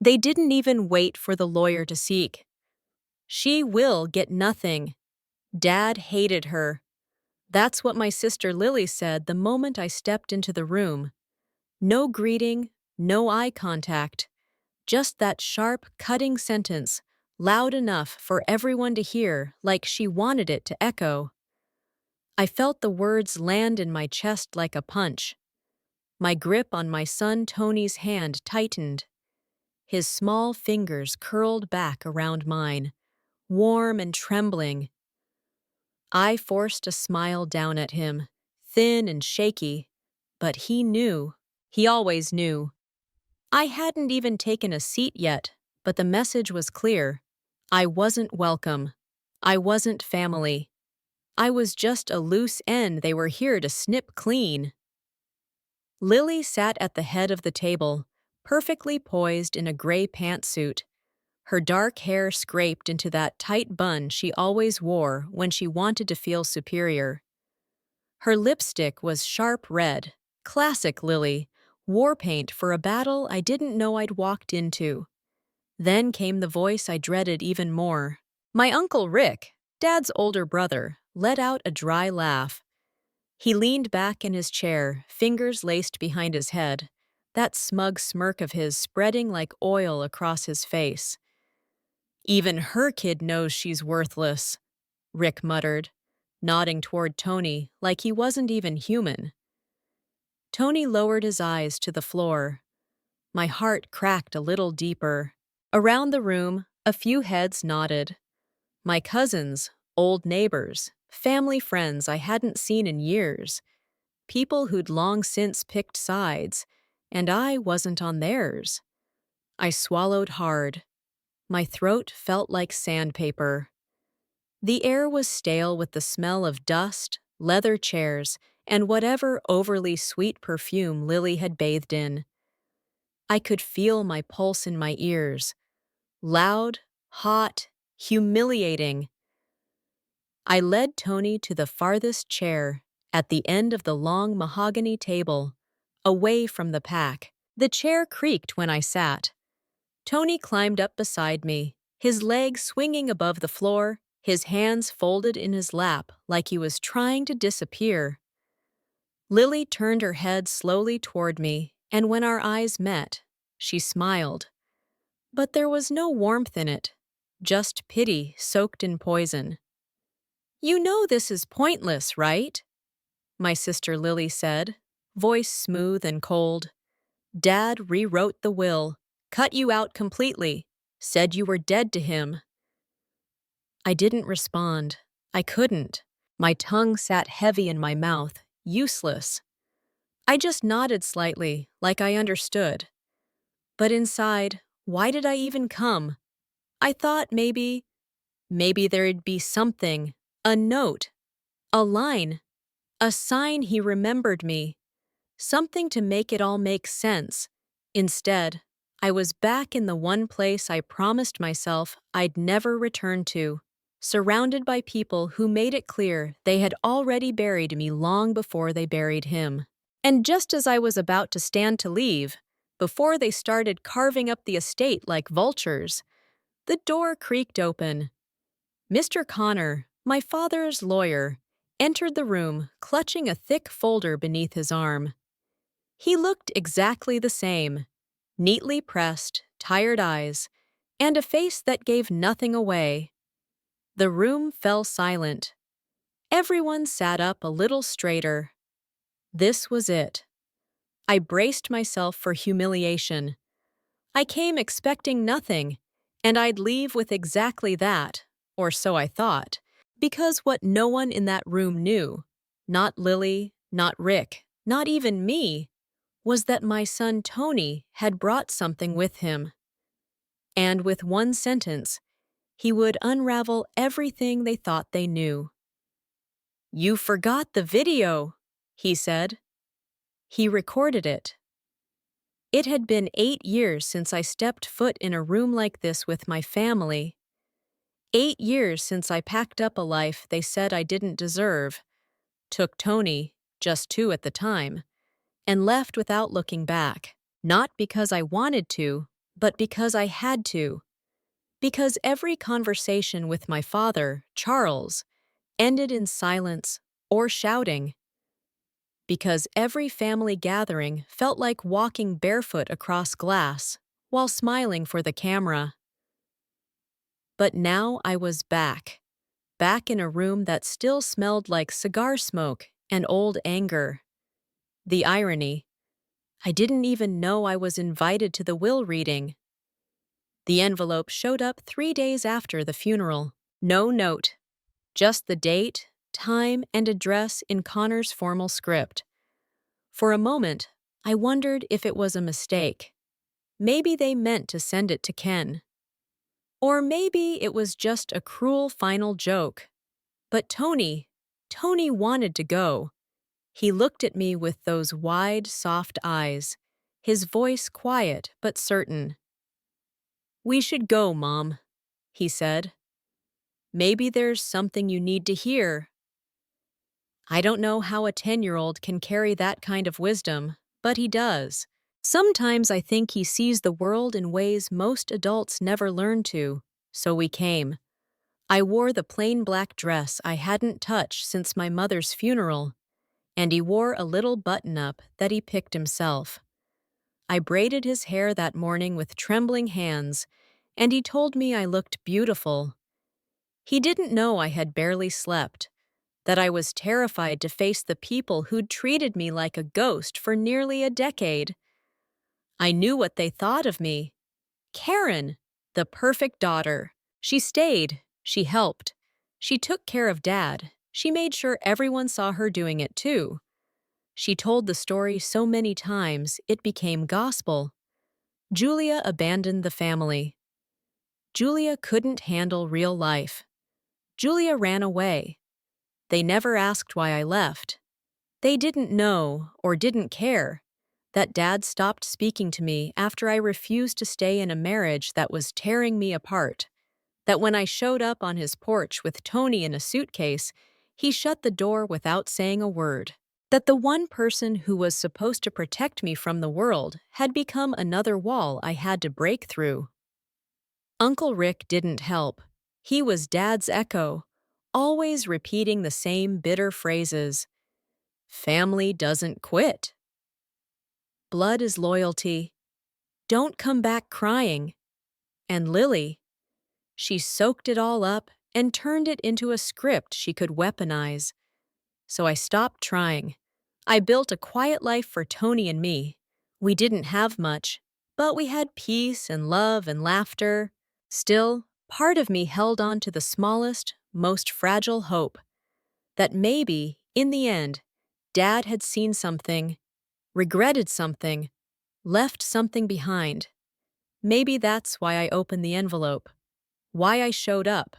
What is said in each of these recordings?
They didn't even wait for the lawyer to speak. She will get nothing. Dad hated her. That's what my sister Lily said the moment I stepped into the room. No greeting, no eye contact. Just that sharp, cutting sentence, loud enough for everyone to hear, like she wanted it to echo. I felt the words land in my chest like a punch. My grip on my son Tony's hand tightened. His small fingers curled back around mine, warm and trembling. I forced a smile down at him, thin and shaky, but he knew. He always knew. I hadn't even taken a seat yet, but the message was clear. I wasn't welcome. I wasn't family. I was just a loose end they were here to snip clean. Lily sat at the head of the table, perfectly poised in a gray pantsuit. Her dark hair scraped into that tight bun she always wore when she wanted to feel superior. Her lipstick was sharp red, classic Lily, war paint for a battle I didn't know I'd walked into. Then came the voice I dreaded even more. My Uncle Rick, Dad's older brother, let out a dry laugh. He leaned back in his chair, fingers laced behind his head, that smug smirk of his spreading like oil across his face. Even her kid knows she's worthless, Rick muttered, nodding toward Tony like he wasn't even human. Tony lowered his eyes to the floor. My heart cracked a little deeper. Around the room, a few heads nodded. My cousins, old neighbors, family friends I hadn't seen in years, people who'd long since picked sides, and I wasn't on theirs. I swallowed hard. My throat felt like sandpaper. The air was stale with the smell of dust, leather chairs, and whatever overly sweet perfume Lily had bathed in. I could feel my pulse in my ears. Loud, hot, humiliating. I led Tony to the farthest chair, at the end of the long mahogany table, away from the pack. The chair creaked when I sat. Tony climbed up beside me, his legs swinging above the floor, his hands folded in his lap like he was trying to disappear. Lily turned her head slowly toward me, and when our eyes met, she smiled. But there was no warmth in it, just pity soaked in poison. "You know this is pointless, right?" my sister Lily said, voice smooth and cold. "Dad rewrote the will, cut you out completely, said you were dead to him." I didn't respond. I couldn't. My tongue sat heavy in my mouth, useless. I just nodded slightly, like I understood. But inside, why did I even come? I thought maybe there'd be something, a note, a line, a sign he remembered me, something to make it all make sense. Instead, I was back in the one place I promised myself I'd never return to, surrounded by people who made it clear they had already buried me long before they buried him. And just as I was about to stand to leave, before they started carving up the estate like vultures, the door creaked open. Mr. Connor, my father's lawyer, entered the room, clutching a thick folder beneath his arm. He looked exactly the same, neatly pressed, tired eyes, and a face that gave nothing away. The room fell silent. Everyone sat up a little straighter. This was it. I braced myself for humiliation. I came expecting nothing, and I'd leave with exactly that, or so I thought, because what no one in that room knew, not Lily, not Rick, not even me, was that my son Tony had brought something with him. And with one sentence, he would unravel everything they thought they knew. "You forgot the video," he said. He recorded it. It had been 8 years since I stepped foot in a room like this with my family. 8 years since I packed up a life they said I didn't deserve, took Tony, just 2 at the time, and left without looking back. Not because I wanted to, but because I had to. Because every conversation with my father, Charles, ended in silence or shouting. Because every family gathering felt like walking barefoot across glass while smiling for the camera. But now I was back in a room that still smelled like cigar smoke and old anger. The irony, I didn't even know I was invited to the will reading. The envelope showed up 3 days after the funeral. No note, just the date, time, and address in Connor's formal script. For a moment, I wondered if it was a mistake. Maybe they meant to send it to Ken. Or maybe it was just a cruel final joke. But Tony wanted to go. He looked at me with those wide, soft eyes, his voice quiet but certain. "We should go, Mom," he said. "Maybe there's something you need to hear." I don't know how a 10-year-old can carry that kind of wisdom, but he does. Sometimes I think he sees the world in ways most adults never learn to, so we came. I wore the plain black dress I hadn't touched since my mother's funeral, and he wore a little button-up that he picked himself. I braided his hair that morning with trembling hands, and he told me I looked beautiful. He didn't know I had barely slept, that I was terrified to face the people who'd treated me like a ghost for nearly a decade. I knew what they thought of me. Karen, the perfect daughter. She stayed, she helped. She took care of Dad. She made sure everyone saw her doing it too. She told the story so many times it became gospel. Julia abandoned the family. Julia couldn't handle real life. Julia ran away. They never asked why I left. They didn't know, or didn't care, that Dad stopped speaking to me after I refused to stay in a marriage that was tearing me apart. That when I showed up on his porch with Tony in a suitcase, he shut the door without saying a word. That the one person who was supposed to protect me from the world had become another wall I had to break through. Uncle Rick didn't help. He was Dad's echo, always repeating the same bitter phrases. Family doesn't quit. Blood is loyalty. Don't come back crying. And Lily, she soaked it all up and turned it into a script she could weaponize. So I stopped trying. I built a quiet life for Tony and me. We didn't have much, but we had peace and love and laughter. Still, part of me held on to the smallest, most fragile hope. That maybe, in the end, Dad had seen something, regretted something, left something behind. Maybe that's why I opened the envelope, why I showed up.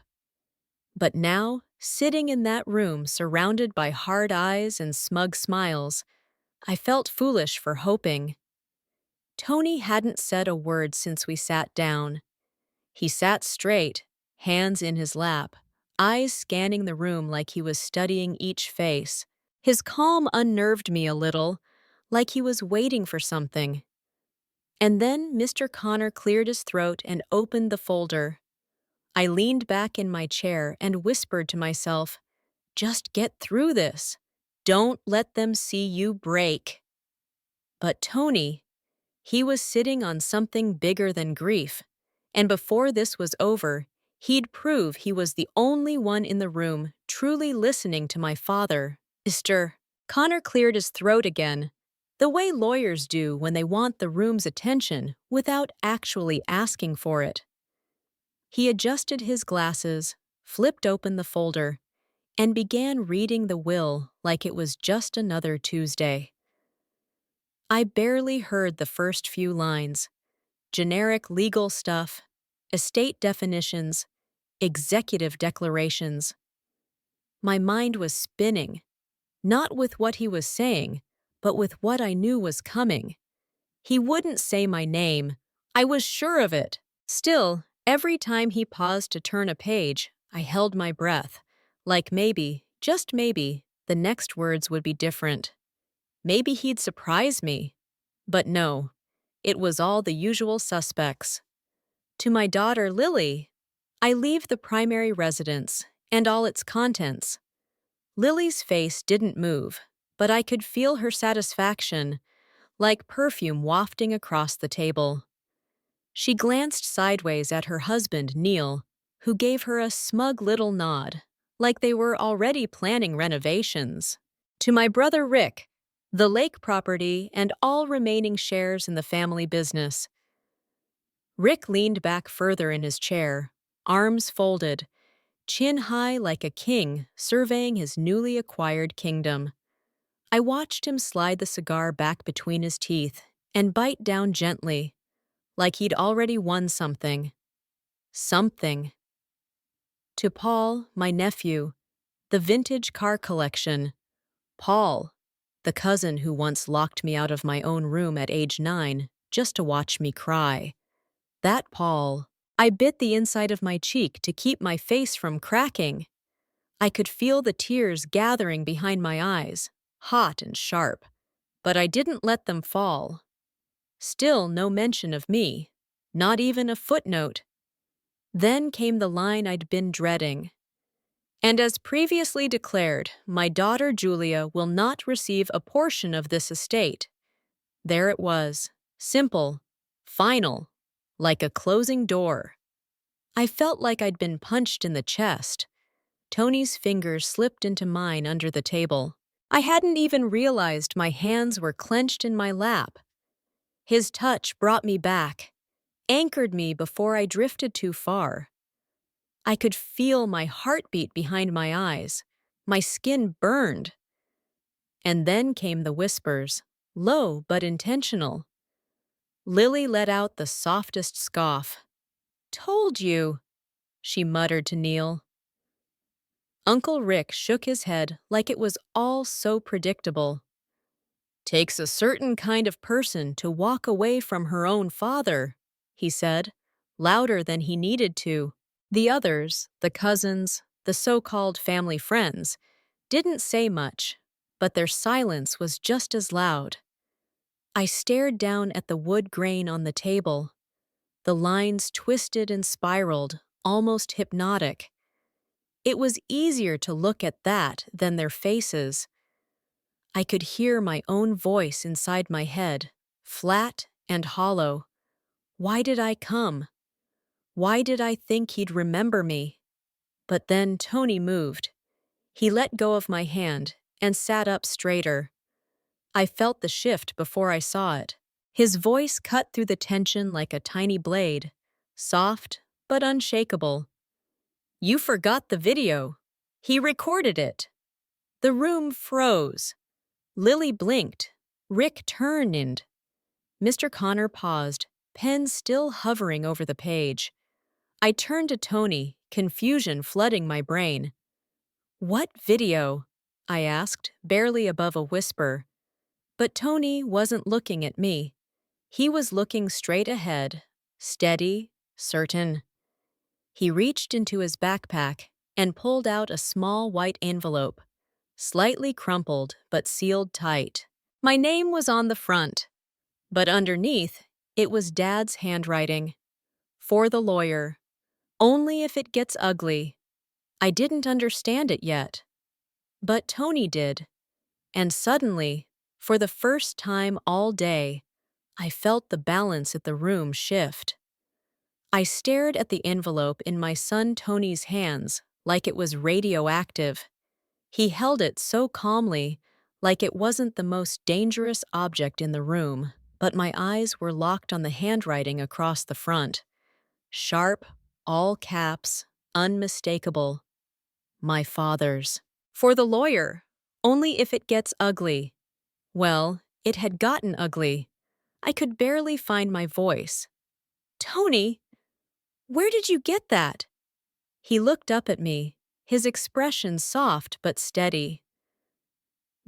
But now, sitting in that room surrounded by hard eyes and smug smiles, I felt foolish for hoping. Tony hadn't said a word since we sat down. He sat straight, hands in his lap, eyes scanning the room like he was studying each face. His calm unnerved me a little, like he was waiting for something. And then Mr. Connor cleared his throat and opened the folder. I leaned back in my chair and whispered to myself, "Just get through this. Don't let them see you break." But Tony, he was sitting on something bigger than grief, and before this was over, he'd prove he was the only one in the room truly listening to my father. Mr. Connor cleared his throat again, the way lawyers do when they want the room's attention without actually asking for it. He adjusted his glasses, flipped open the folder, and began reading the will like it was just another Tuesday. I barely heard the first few lines. Generic legal stuff, estate definitions, executive declarations. My mind was spinning, not with what he was saying, but with what I knew was coming. He wouldn't say my name. I was sure of it. Still, every time he paused to turn a page, I held my breath, like maybe, just maybe, the next words would be different. Maybe he'd surprise me. But no. it was all the usual suspects. To my daughter Lily, I leave the primary residence and all its contents. Lily's face didn't move, but I could feel her satisfaction, like perfume wafting across the table. She glanced sideways at her husband, Neil, who gave her a smug little nod, like they were already planning renovations. To my brother Rick, the lake property and all remaining shares in the family business. Rick leaned back further in his chair, arms folded, chin high like a king surveying his newly acquired kingdom. I watched him slide the cigar back between his teeth and bite down gently, like he'd already won something. Something. To Paul, my nephew, the vintage car collection. Paul, the cousin who once locked me out of my own room at age 9 just to watch me cry. That Paul. I bit the inside of my cheek to keep my face from cracking. I could feel the tears gathering behind my eyes, hot and sharp, but I didn't let them fall. Still no mention of me, not even a footnote. Then came the line I'd been dreading. And as previously declared, my daughter Julia will not receive a portion of this estate. There it was, simple, final, like a closing door. I felt like I'd been punched in the chest. Tony's fingers slipped into mine under the table. I hadn't even realized my hands were clenched in my lap. His touch brought me back, anchored me before I drifted too far. I could feel my heartbeat behind my eyes. My skin burned. And then came the whispers, low but intentional. Lily let out the softest scoff. "Told you," she muttered to Neil. Uncle Rick shook his head like it was all so predictable. "Takes a certain kind of person to walk away from her own father," he said, louder than he needed to. The others, the cousins, the so-called family friends, didn't say much, but their silence was just as loud. I stared down at the wood grain on the table. The lines twisted and spiraled, almost hypnotic. It was easier to look at that than their faces. I could hear my own voice inside my head, flat and hollow. Why did I come? Why did I think he'd remember me? But then Tony moved. He let go of my hand and sat up straighter. I felt the shift before I saw it. His voice cut through the tension like a tiny blade, soft but unshakable. "You forgot the video. He recorded it." The room froze. Lily blinked. Rick turned. Mr. Connor paused, pen still hovering over the page. I turned to Tony, confusion flooding my brain. "What video?" I asked, barely above a whisper. But Tony wasn't looking at me. He was looking straight ahead, steady, certain. He reached into his backpack and pulled out a small white envelope, slightly crumpled but sealed tight. My name was on the front, but underneath, it was Dad's handwriting. "For the lawyer. Only if it gets ugly." I didn't understand it yet. But Tony did. And suddenly, for the first time all day, I felt the balance at the room shift. I stared at the envelope in my son Tony's hands like it was radioactive. He held it so calmly, like it wasn't the most dangerous object in the room, but my eyes were locked on the handwriting across the front. Sharp, all caps, unmistakable. My father's. "For the lawyer. Only if it gets ugly." Well, it had gotten ugly. I could barely find my voice. "Tony, where did you get that?" He looked up at me, his expression soft but steady.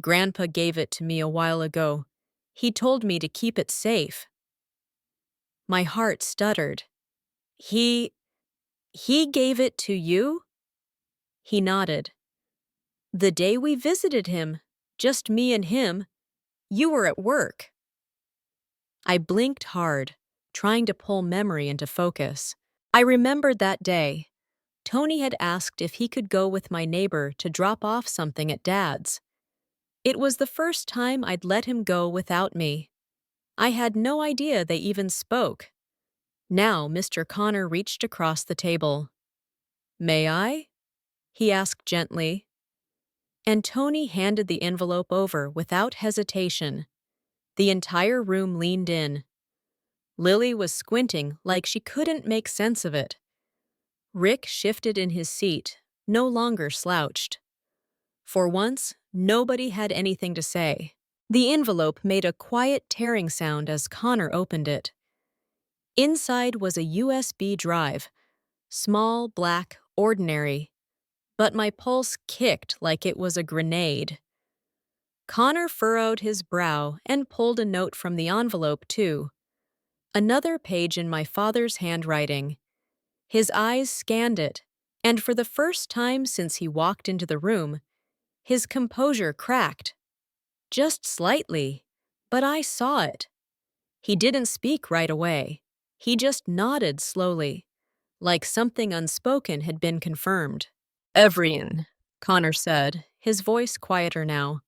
"Grandpa gave it to me a while ago. He told me to keep it safe." My heart stuttered. He gave it to you?" He nodded. "The day we visited him, just me and him, you were at work." I blinked hard, trying to pull memory into focus. I remembered that day. Tony had asked if he could go with my neighbor to drop off something at Dad's. It was the first time I'd let him go without me. I had no idea they even spoke. Now Mr. Connor reached across the table. "May I?" he asked gently. And Tony handed the envelope over without hesitation. The entire room leaned in. Lily was squinting like she couldn't make sense of it. Rick shifted in his seat, no longer slouched. For once, nobody had anything to say. The envelope made a quiet tearing sound as Connor opened it. Inside was a USB drive, small, black, ordinary, but my pulse kicked like it was a grenade. Connor furrowed his brow and pulled a note from the envelope, too. Another page in my father's handwriting. His eyes scanned it, and for the first time since he walked into the room, his composure cracked. Just slightly, but I saw it. He didn't speak right away. He just nodded slowly, like something unspoken had been confirmed. "Evrian," Connor said, his voice quieter now.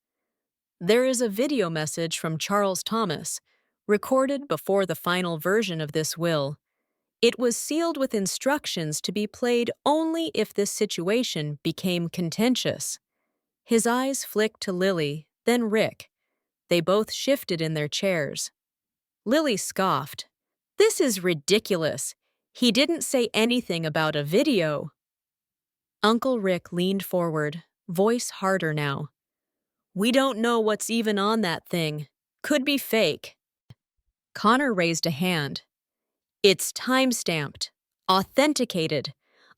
"There is a video message from Charles Thomas, recorded before the final version of this will. It was sealed with instructions to be played only if this situation became contentious." His eyes flicked to Lily, then Rick. They both shifted in their chairs. Lily scoffed. "This is ridiculous. He didn't say anything about a video." Uncle Rick leaned forward, voice harder now. "We don't know what's even on that thing. Could be fake." Connor raised a hand. "It's time-stamped, authenticated.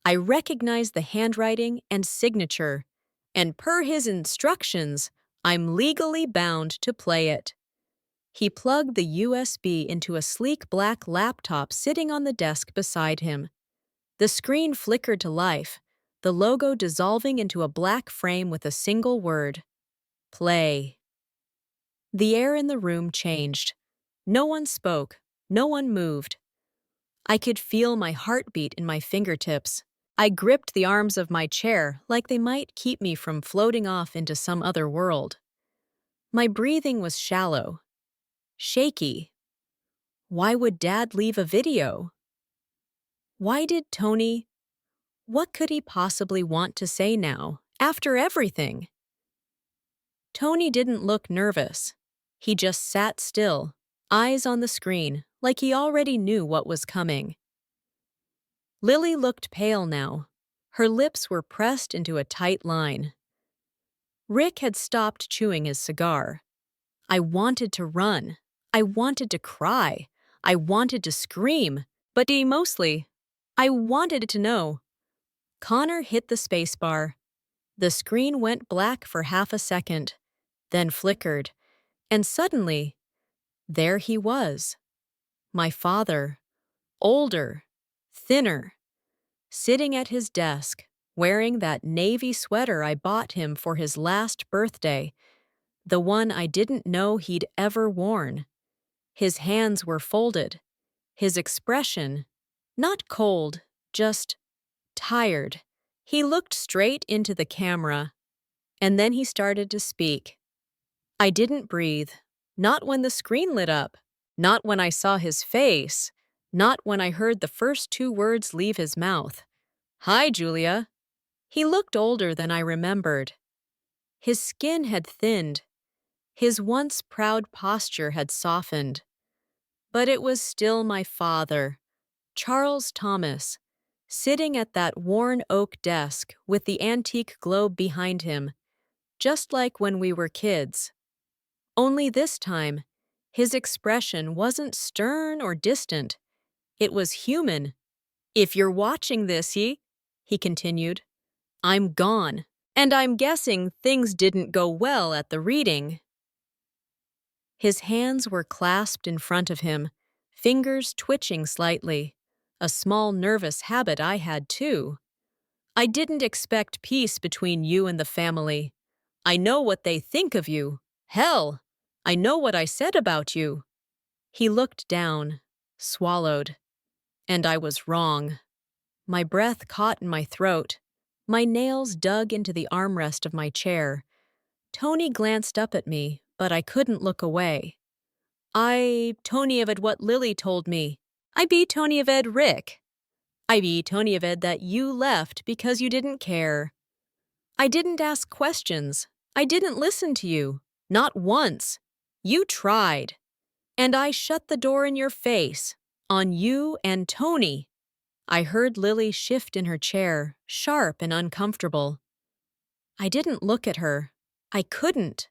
I recognize the handwriting and signature, and per his instructions, I'm legally bound to play it." He plugged the USB into a sleek black laptop sitting on the desk beside him. The screen flickered to life, the logo dissolving into a black frame with a single word: "Play." The air in the room changed. No one spoke, no one moved. I could feel my heartbeat in my fingertips. I gripped the arms of my chair like they might keep me from floating off into some other world. My breathing was shallow, shaky. Why would Dad leave a video? Why did Tony? What could he possibly want to say now, after everything? Tony didn't look nervous. He just sat still, eyes on the screen, like he already knew what was coming. Lily looked pale now. Her lips were pressed into a tight line. Rick had stopped chewing his cigar. I wanted to run. I wanted to cry. I wanted to scream. But mostly, I wanted to know. Connor hit the spacebar. The screen went black for half a second, then flickered, and suddenly, there he was. My father, older, thinner, sitting at his desk, wearing that navy sweater I bought him for his last birthday, the one I didn't know he'd ever worn. His hands were folded, his expression, not cold, just tired. He looked straight into the camera, and then he started to speak. I didn't breathe, not when the screen lit up, not when I saw his face, not when I heard the first two words leave his mouth. "Hi, Julia." He looked older than I remembered. His skin had thinned. His once proud posture had softened. But it was still my father, Charles Thomas, sitting at that worn oak desk with the antique globe behind him, just like when we were kids. Only this time, his expression wasn't stern or distant. It was human. "If you're watching this, he continued, "I'm gone, and I'm guessing things didn't go well at the reading." His hands were clasped in front of him, fingers twitching slightly, a small nervous habit I had too. "I didn't expect peace between you and the family. I know what they think of you. Hell, I know what I said about you." He looked down, swallowed, and I was wrong. My breath caught in my throat. My nails dug into the armrest of my chair. Tony glanced up at me, but I couldn't look away. Tony of Ed what Lily told me. I be Tony of Ed Rick. I be Tony of Ed that you left because you didn't care. I didn't ask questions. I didn't listen to you. Not once. You tried. And I shut the door in your face. On you and Tony. I heard Lily shift in her chair, sharp and uncomfortable. I didn't look at her. I couldn't.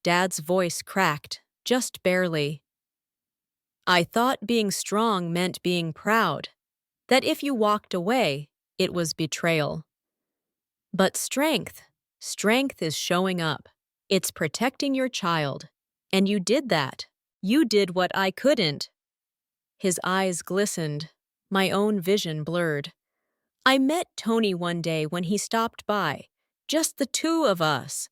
Dad's voice cracked, just barely. I thought being strong meant being proud, that if you walked away, it was betrayal. But strength is showing up. It's protecting your child. And you did that. You did what I couldn't. His eyes glistened, my own vision blurred. I met Tony one day when he stopped by, just the two of us.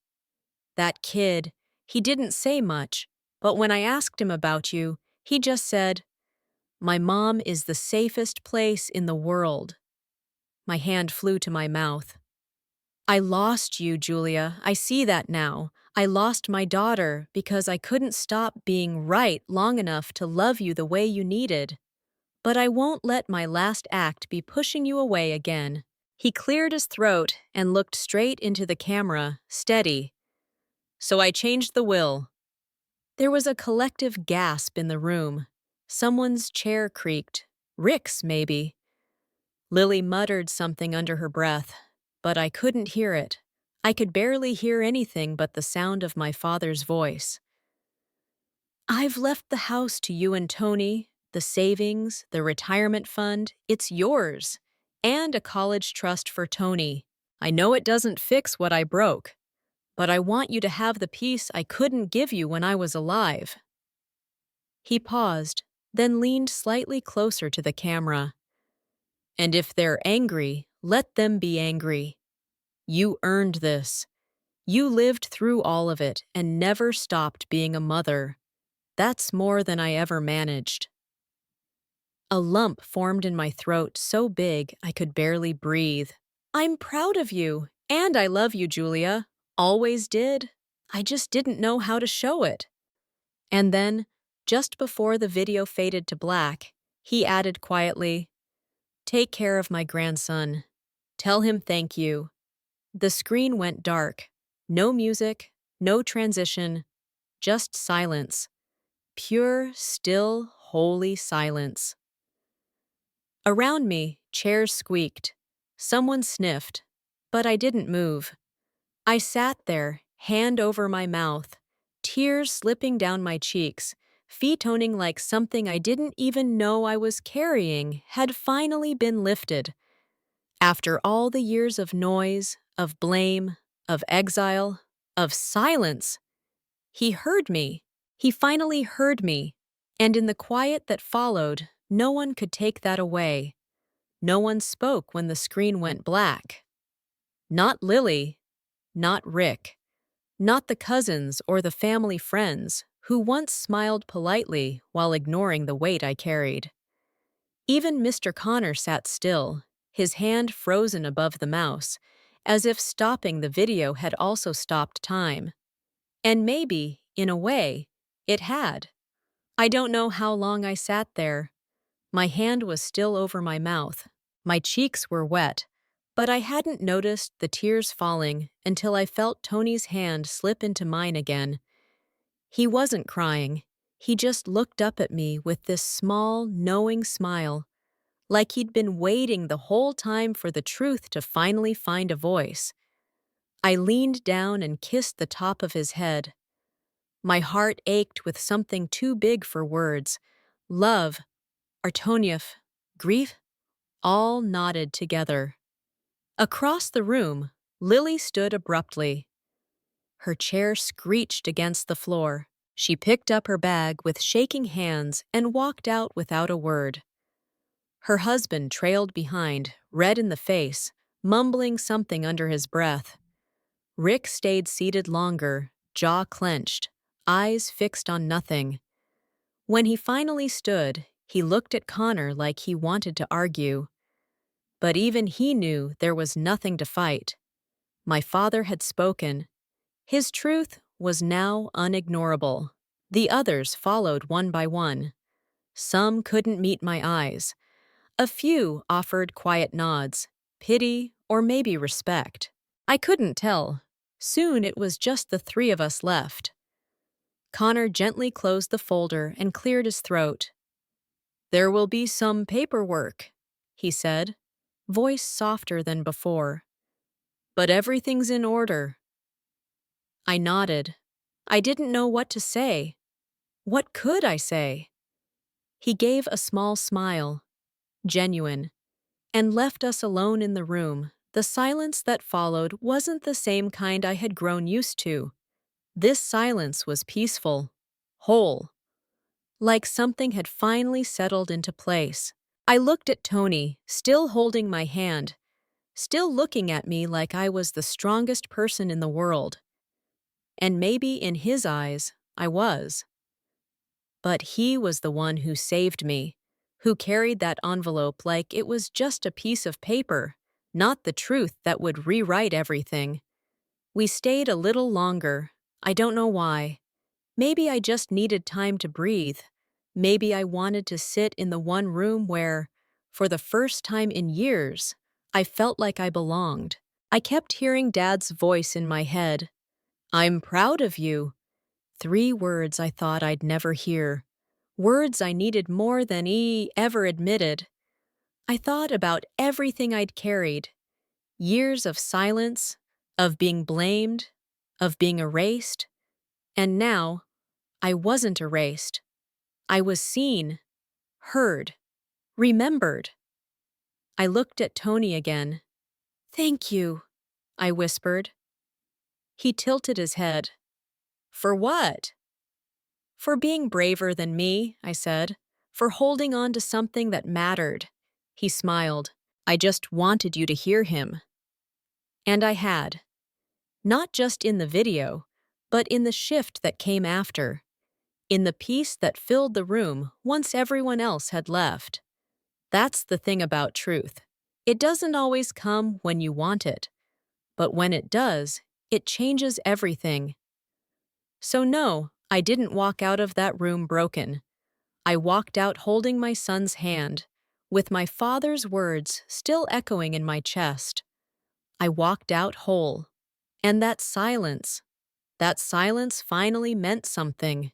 That kid, he didn't say much, but when I asked him about you, he just said, "My mom is the safest place in the world." My hand flew to my mouth. I lost you, Julia. I see that now. I lost my daughter because I couldn't stop being right long enough to love you the way you needed. But I won't let my last act be pushing you away again. He cleared his throat and looked straight into the camera, steady. So I changed the will. There was a collective gasp in the room. Someone's chair creaked. Rick's, maybe. Lily muttered something under her breath, but I couldn't hear it. I could barely hear anything but the sound of my father's voice. I've left the house to you and Tony, the savings, the retirement fund, it's yours, and a college trust for Tony. I know it doesn't fix what I broke, but I want you to have the peace I couldn't give you when I was alive. He paused, then leaned slightly closer to the camera. And if they're angry, let them be angry. You earned this. You lived through all of it and never stopped being a mother. That's more than I ever managed. A lump formed in my throat so big I could barely breathe. I'm proud of you, and I love you, Julia. Always did. I just didn't know how to show it. And then, just before the video faded to black, he added quietly, "Take care of my grandson. Tell him thank you." The screen went dark. No music, no transition, just silence. Pure, still, holy silence. Around me, chairs squeaked. Someone sniffed, but I didn't move. I sat there, hand over my mouth, tears slipping down my cheeks, feet toning like something I didn't even know I was carrying had finally been lifted. After all the years of noise, of blame, of exile, of silence, he heard me. He finally heard me. And in the quiet that followed, no one could take that away. No one spoke when the screen went black. Not Lily, not Rick, not the cousins or the family friends who once smiled politely while ignoring the weight I carried. Even Mr. Connor sat still, his hand frozen above the mouse, as if stopping the video had also stopped time. And maybe, in a way, it had. I don't know how long I sat there. My hand was still over my mouth. My cheeks were wet, but I hadn't noticed the tears falling until I felt Tony's hand slip into mine again. He wasn't crying. He just looked up at me with this small, knowing smile, like he'd been waiting the whole time for the truth to finally find a voice. I leaned down and kissed the top of his head. My heart ached with something too big for words. Love, Artonief, grief, all nodded together. Across the room, Lily stood abruptly. Her chair screeched against the floor. She picked up her bag with shaking hands and walked out without a word. Her husband trailed behind, red in the face, mumbling something under his breath. Rick stayed seated longer, jaw clenched, eyes fixed on nothing. When he finally stood, he looked at Connor like he wanted to argue. But even he knew there was nothing to fight. My father had spoken. His truth was now unignorable. The others followed one by one. Some couldn't meet my eyes. A few offered quiet nods, pity, or maybe respect. I couldn't tell. Soon it was just the three of us left. Connor gently closed the folder and cleared his throat. "There will be some paperwork," he said, voice softer than before. "But everything's in order." I nodded. I didn't know what to say. What could I say? He gave a small smile, genuine, and left us alone in the room. The silence that followed wasn't the same kind I had grown used to. This silence was peaceful, whole, like something had finally settled into place. I looked at Tony, still holding my hand, still looking at me like I was the strongest person in the world. And maybe in his eyes, I was. But he was the one who saved me, who carried that envelope like it was just a piece of paper, not the truth that would rewrite everything. We stayed a little longer. I don't know why. Maybe I just needed time to breathe. Maybe I wanted to sit in the one room where, for the first time in years, I felt like I belonged. I kept hearing Dad's voice in my head. "I'm proud of you." 3 words I thought I'd never hear. Words I needed more than he ever admitted. I thought about everything I'd carried. Years of silence, of being blamed, of being erased. And now, I wasn't erased. I was seen, heard, remembered. I looked at Tony again. "Thank you," I whispered. He tilted his head. "For what?" "For being braver than me," I said. "For holding on to something that mattered." He smiled. "I just wanted you to hear him." And I had. Not just in the video, but in the shift that came after. In the peace that filled the room once everyone else had left. That's the thing about truth. It doesn't always come when you want it. But when it does, it changes everything. So no, I didn't walk out of that room broken. I walked out holding my son's hand, with my father's words still echoing in my chest. I walked out whole. And that silence finally meant something.